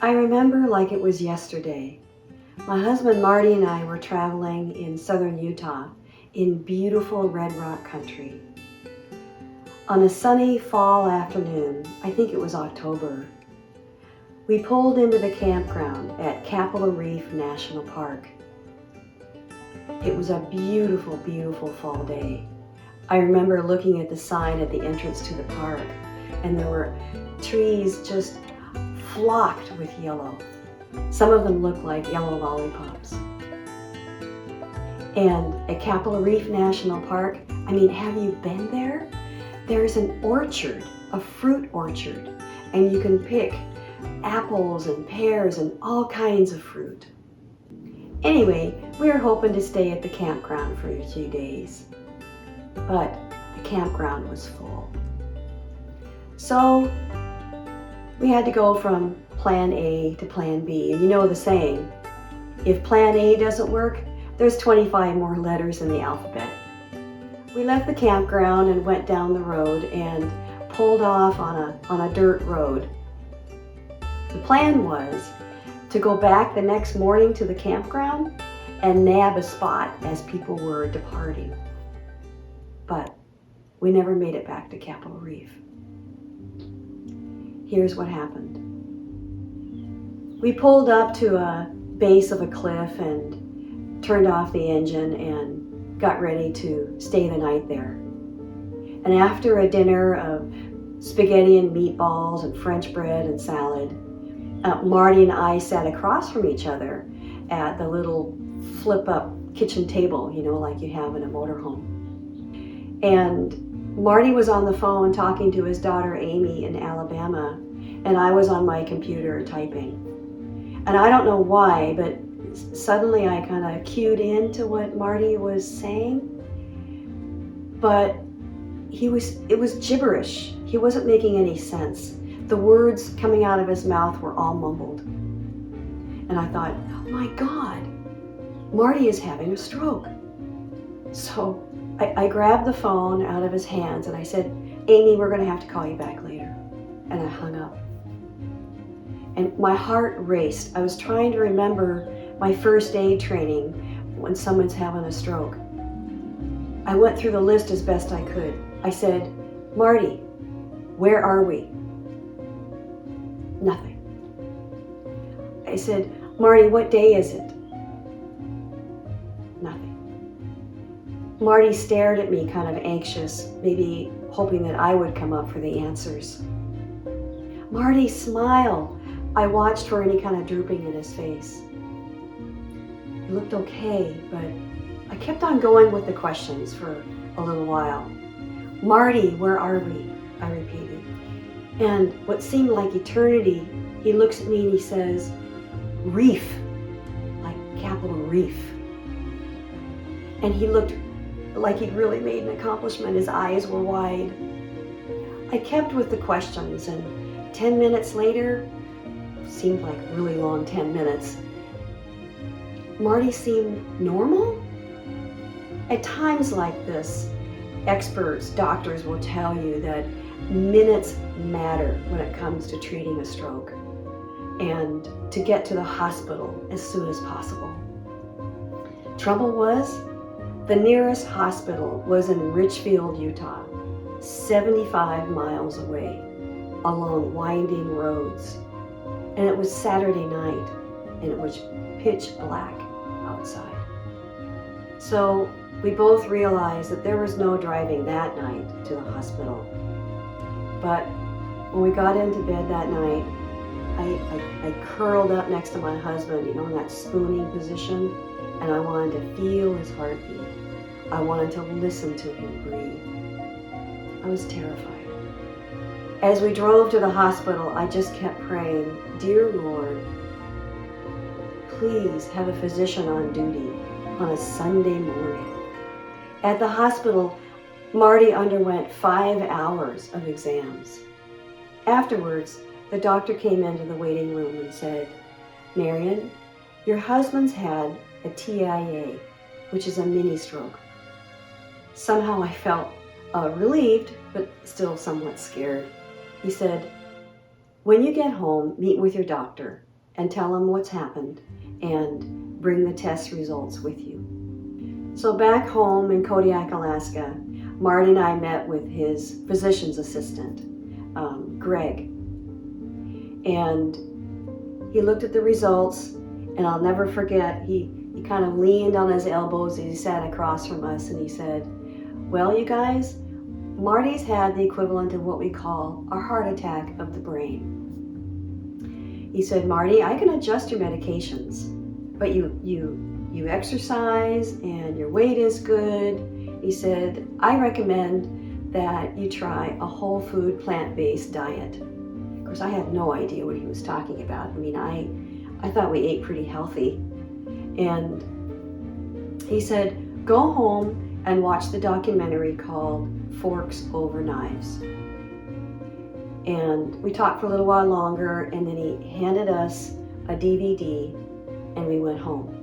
I remember like it was yesterday. My husband Marty and I were traveling in southern Utah in beautiful Red Rock country. On a sunny fall afternoon, I think it was October, we pulled into the campground at Capitol Reef National Park. It was a beautiful, beautiful fall day. I remember looking at the sign at the entrance to the park, and there were trees just flocked with yellow. Some of them looked like yellow lollipops. And at Capitol Reef National Park, have you been there? There's an orchard, a fruit orchard, and you can pick apples and pears and all kinds of fruit. Anyway, we were hoping to stay at the campground for a few days, but the campground was full. So we had to go from plan A to plan B, and you know the saying, if plan A doesn't work, there's 25 more letters in the alphabet. We left the campground and went down the road and pulled off on a dirt road. The plan was to go back the next morning to the campground and nab a spot as people were departing. But we never made it back to Capitol Reef. Here's what happened. We pulled up to a base of a cliff and turned off the engine and got ready to stay the night there. And after a dinner of spaghetti and meatballs and French bread and salad, Marty and I sat across from each other at the little flip-up kitchen table, like you have in a motorhome. And Marty was on the phone talking to his daughter Amy in Alabama, and I was on my computer typing. And I don't know why, but suddenly I kind of cued into what Marty was saying, but it was gibberish. He wasn't making any sense. The words coming out of his mouth were all mumbled. And I thought, oh my God, Marty is having a stroke. So I grabbed the phone out of his hands and I said, Amy, we're going to have to call you back later. And I hung up. And my heart raced. I was trying to remember my first aid training when someone's having a stroke. I went through the list as best I could. I said, Marty, where are we? Nothing. I said, Marty, what day is it? Nothing. Marty stared at me kind of anxious, maybe hoping that I would come up for the answers. Marty, smile. I watched for any kind of drooping in his face. He looked okay, but I kept on going with the questions for a little while. Marty, where are we? I repeated. And what seemed like eternity, he looks at me and he says, Reef, like Capitol Reef. And he looked like he'd really made an accomplishment. His eyes were wide. I kept with the questions, and 10 minutes later, seemed like a really long 10 minutes, Marty seemed normal. At times like this, experts, doctors will tell you that minutes matter when it comes to treating a stroke and to get to the hospital as soon as possible. Trouble was, the nearest hospital was in Richfield, Utah, 75 miles away, along winding roads. And it was Saturday night, and it was pitch black outside. So we both realized that there was no driving that night to the hospital. But when we got into bed that night, I curled up next to my husband, in that spooning position, and I wanted to feel his heartbeat. I wanted to listen to him breathe. I was terrified. As we drove to the hospital, I just kept praying, Dear Lord, please have a physician on duty on a Sunday morning. At the hospital, Marty underwent 5 hours of exams. Afterwards, the doctor came into the waiting room and said, Marion, your husband's had a TIA, which is a mini stroke. Somehow I felt relieved, but still somewhat scared. He said, when you get home, meet with your doctor and tell him what's happened and bring the test results with you. So back home in Kodiak, Alaska, Marty and I met with his physician's assistant, Greg. And he looked at the results, and I'll never forget, he kind of leaned on his elbows as he sat across from us, and he said, well, you guys, Marty's had the equivalent of what we call a heart attack of the brain. He said, Marty, I can adjust your medications, but you exercise and your weight is good. He said, I recommend that you try a whole food plant-based diet. Of course, I had no idea what he was talking about. I mean, I thought we ate pretty healthy. And he said, go home and watch the documentary called Forks Over Knives. And we talked for a little while longer, and then he handed us a DVD, and we went home.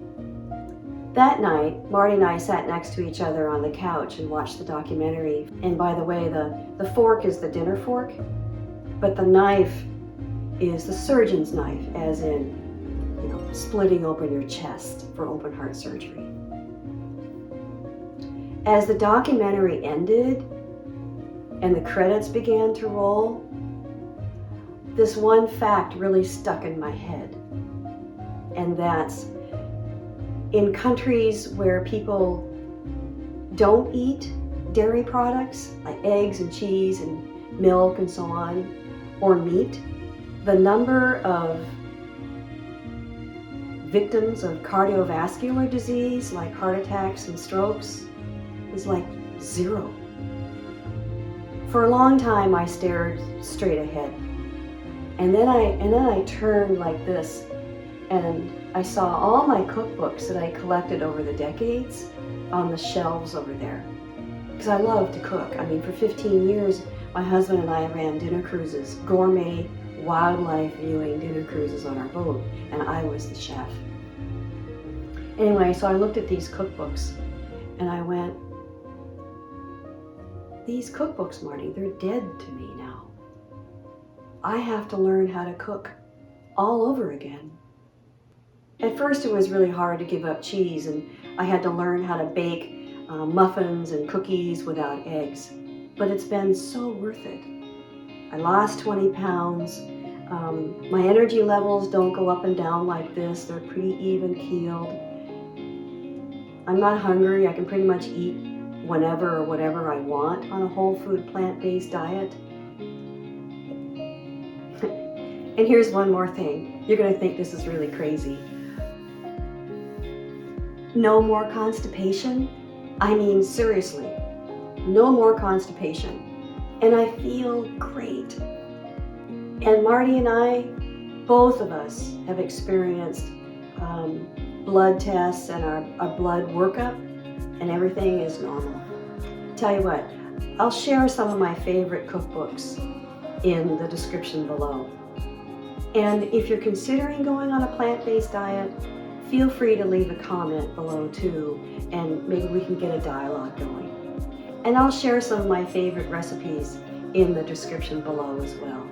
That night, Marty and I sat next to each other on the couch and watched the documentary. And by the way, the fork is the dinner fork, but the knife is the surgeon's knife, as in, splitting open your chest for open heart surgery. As the documentary ended and the credits began to roll, this one fact really stuck in my head. And that's, in countries where people don't eat dairy products like eggs and cheese and milk and so on, or meat, the number of victims of cardiovascular disease like heart attacks and strokes is like 0. For a long time I stared straight ahead, and then I turned like this, and I saw all my cookbooks that I collected over the decades on the shelves over there, because I love to cook. I mean, for 15 years my husband and I ran dinner cruises, gourmet wildlife viewing dinner cruises on our boat, and I was the chef. Anyway, so I looked at these cookbooks and I went, these cookbooks, Marty, they're dead to me now. I have to learn how to cook all over again. At first it was really hard to give up cheese, and I had to learn how to bake muffins and cookies without eggs, but it's been so worth it. I lost 20 pounds. My energy levels don't go up and down like this. They're pretty even keeled. I'm not hungry. I can pretty much eat whenever or whatever I want on a whole food plant-based diet. And here's one more thing. You're going to think this is really crazy. No more constipation. I mean, seriously, no more constipation. And I feel great. And Marty and I, both of us, have experienced blood tests and our blood workup, and everything is normal. Tell you what, I'll share some of my favorite cookbooks in the description below. And if you're considering going on a plant-based diet, feel free to leave a comment below too, and maybe we can get a dialogue going. And I'll share some of my favorite recipes in the description below as well.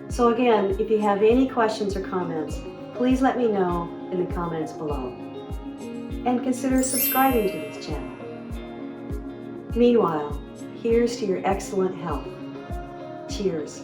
So again, if you have any questions or comments, please let me know in the comments below. And consider subscribing to this channel. Meanwhile, here's to your excellent health. Cheers.